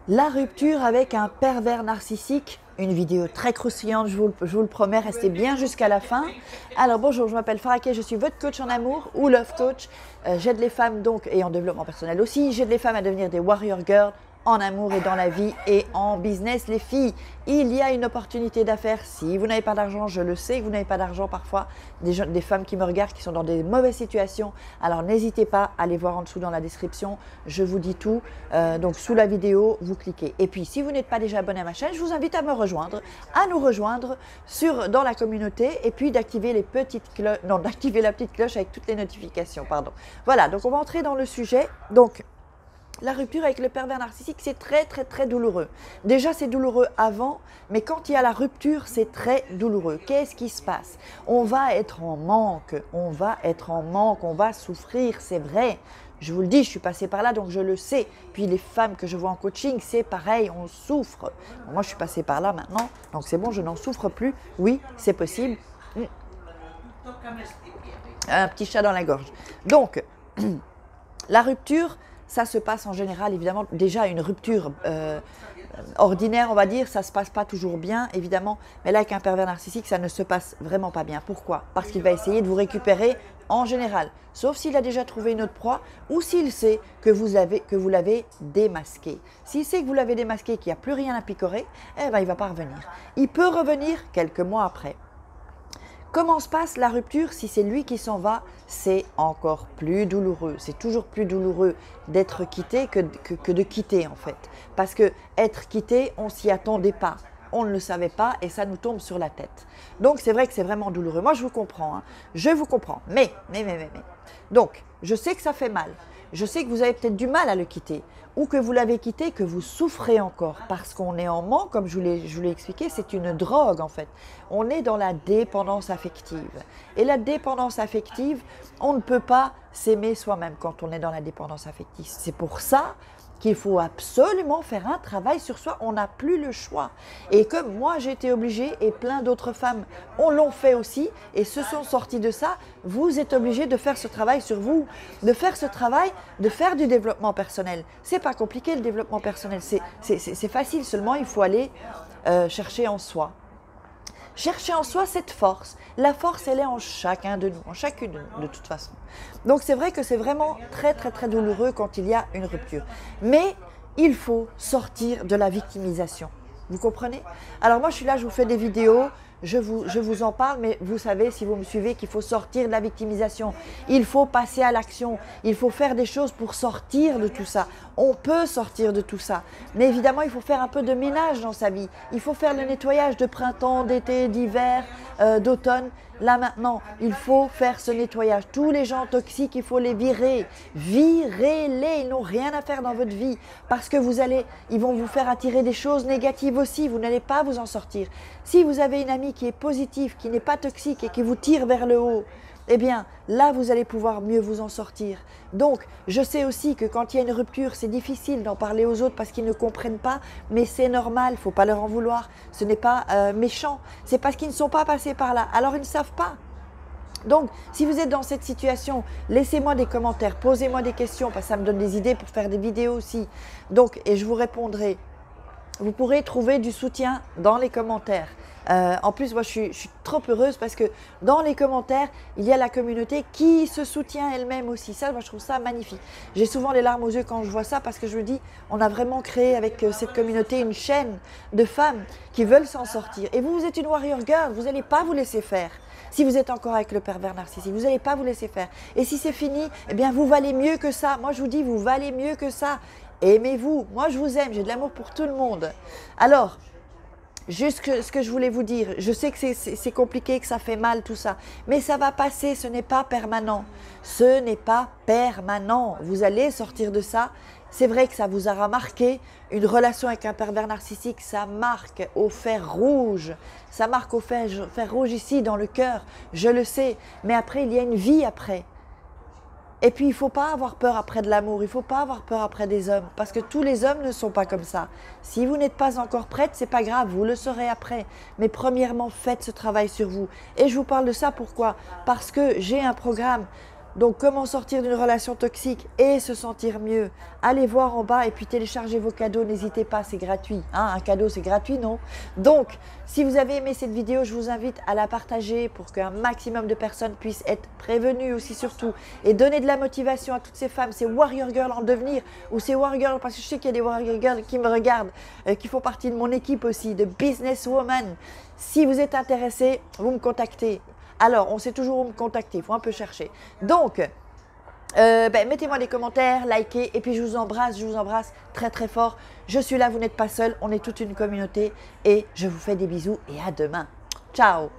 La rupture avec un pervers narcissique, une vidéo très croustillante, je vous le promets, restez bien jusqu'à la fin. Alors bonjour, je m'appelle Faraké, je suis votre coach en amour ou love coach. J'aide les femmes donc, et en développement personnel aussi, j'aide les femmes à devenir des warrior girls en amour et dans la vie et en business. Les filles, il y a une opportunité d'affaires. Si vous n'avez pas d'argent, je le sais que vous n'avez pas d'argent parfois, des femmes qui me regardent qui sont dans des mauvaises situations, alors n'hésitez pas à aller voir en dessous dans la description, je vous dis tout. Donc sous la vidéo, vous cliquez. Et puis si vous n'êtes pas déjà abonné à ma chaîne, je vous invite à me rejoindre, à nous rejoindre dans la communauté et puis d'activer les petites cloches, non, d'activer la petite cloche avec toutes les notifications, pardon. Voilà, donc on va entrer dans le sujet. Donc, la rupture avec le pervers narcissique, c'est très douloureux. Déjà, c'est douloureux avant, mais quand il y a la rupture, c'est très douloureux. Qu'est-ce qui se passe? On va être en manque, on va souffrir, c'est vrai. Je vous le dis, je suis passée par là, donc je le sais. Puis les femmes que je vois en coaching, c'est pareil, on souffre. Moi, je suis passée par là maintenant, donc c'est bon, je n'en souffre plus. Oui, c'est possible. Un petit chat dans la gorge. Donc, la rupture, ça se passe en général, évidemment, déjà une rupture ordinaire, on va dire, ça ne se passe pas toujours bien, évidemment. Mais là, avec un pervers narcissique, ça ne se passe vraiment pas bien. Pourquoi? Parce qu'il va essayer de vous récupérer en général. Sauf s'il a déjà trouvé une autre proie ou s'il sait que vous l'avez démasqué. S'il sait que vous l'avez démasqué, qu'il n'y a plus rien à picorer, eh ben, il ne va pas revenir. Il peut revenir quelques mois après. Comment se passe la rupture? Si c'est lui qui s'en va, c'est encore plus douloureux. C'est toujours plus douloureux d'être quitté que de quitter en fait. Parce que être quitté, on s'y attendait pas. On ne le savait pas et ça nous tombe sur la tête. Donc c'est vrai que c'est vraiment douloureux. Moi je vous comprends, hein. Je vous comprends. Mais. Donc je sais que ça fait mal. Je sais que vous avez peut-être du mal à le quitter ou que vous l'avez quitté, que vous souffrez encore parce qu'on est en manque, comme je vous l'ai expliqué, c'est une drogue en fait. On est dans la dépendance affective. Et la dépendance affective, on ne peut pas s'aimer soi-même quand on est dans la dépendance affective. C'est pour ça qu'il faut absolument faire un travail sur soi, on n'a plus le choix. Et comme moi j'ai été obligée et plein d'autres femmes l'ont fait aussi et se sont sorties de ça, vous êtes obligés de faire ce travail sur vous, de faire ce travail, de faire du développement personnel. C'est pas compliqué le développement personnel, c'est facile, seulement il faut aller chercher en soi. Chercher en soi cette force. La force, elle est en chacun de nous, en chacune de nous, de toute façon. Donc, c'est vrai que c'est vraiment très douloureux quand il y a une rupture. Mais il faut sortir de la victimisation. Vous comprenez? Alors, moi, je suis là, je vous fais des vidéos, je vous en parle, mais vous savez, si vous me suivez, qu'il faut sortir de la victimisation. Il faut passer à l'action. Il faut faire des choses pour sortir de tout ça. On peut sortir de tout ça. Mais évidemment, il faut faire un peu de ménage dans sa vie. Il faut faire le nettoyage de printemps, d'été, d'hiver, d'automne. Là maintenant, il faut faire ce nettoyage. Tous les gens toxiques, il faut les virer. Virez-les, ils n'ont rien à faire dans votre vie. Parce que ils vont vous faire attirer des choses négatives aussi. Vous n'allez pas vous en sortir. Si vous avez une amie qui est positive, qui n'est pas toxique et qui vous tire vers le haut, eh bien, là, vous allez pouvoir mieux vous en sortir. Donc, je sais aussi que quand il y a une rupture, c'est difficile d'en parler aux autres parce qu'ils ne comprennent pas, mais c'est normal, il ne faut pas leur en vouloir. Ce n'est pas méchant, c'est parce qu'ils ne sont pas passés par là. Alors, ils ne savent pas. Donc, si vous êtes dans cette situation, laissez-moi des commentaires, posez-moi des questions, parce que ça me donne des idées pour faire des vidéos aussi. Donc, et je vous répondrai. Vous pourrez trouver du soutien dans les commentaires. En plus, moi, je suis trop heureuse parce que dans les commentaires, il y a la communauté qui se soutient elle-même aussi. Ça, moi, je trouve ça magnifique. J'ai souvent les larmes aux yeux quand je vois ça parce que je me dis, on a vraiment créé avec cette communauté une chaîne de femmes qui veulent s'en sortir. Et vous êtes une warrior girl, vous n'allez pas vous laisser faire. Si vous êtes encore avec le pervers narcissique, vous n'allez pas vous laisser faire. Et si c'est fini, eh bien, vous valez mieux que ça. Moi, je vous dis, vous valez mieux que ça. Aimez-vous. Moi, je vous aime. J'ai de l'amour pour tout le monde. Alors, juste ce que je voulais vous dire, je sais que c'est compliqué, que ça fait mal tout ça, mais ça va passer, ce n'est pas permanent. Ce n'est pas permanent. Vous allez sortir de ça. C'est vrai que ça vous aura marqué. Une relation avec un pervers narcissique, ça marque au fer rouge. Ça marque au fer rouge ici, dans le cœur. Je le sais. Mais après, il y a une vie après. Et puis, il ne faut pas avoir peur après de l'amour, il ne faut pas avoir peur après des hommes, parce que tous les hommes ne sont pas comme ça. Si vous n'êtes pas encore prête, ce n'est pas grave, vous le serez après. Mais premièrement, faites ce travail sur vous. Et je vous parle de ça, pourquoi? Parce que j'ai un programme Donc, comment sortir d'une relation toxique et se sentir mieux? Allez voir en bas et puis téléchargez vos cadeaux. N'hésitez pas, c'est gratuit. Hein, un cadeau, c'est gratuit, non? Donc, si vous avez aimé cette vidéo, je vous invite à la partager pour qu'un maximum de personnes puissent être prévenues aussi surtout. Et donner de la motivation à toutes ces femmes, ces warrior girls en devenir ou ces warrior girls, parce que je sais qu'il y a des warrior girls qui me regardent, qui font partie de mon équipe aussi, de businesswoman. Si vous êtes intéressé, vous me contactez. Alors, on sait toujours où me contacter, il faut un peu chercher. Donc, mettez-moi des commentaires, likez, et puis je vous embrasse très très fort. Je suis là, vous n'êtes pas seul, on est toute une communauté, et je vous fais des bisous, et à demain. Ciao!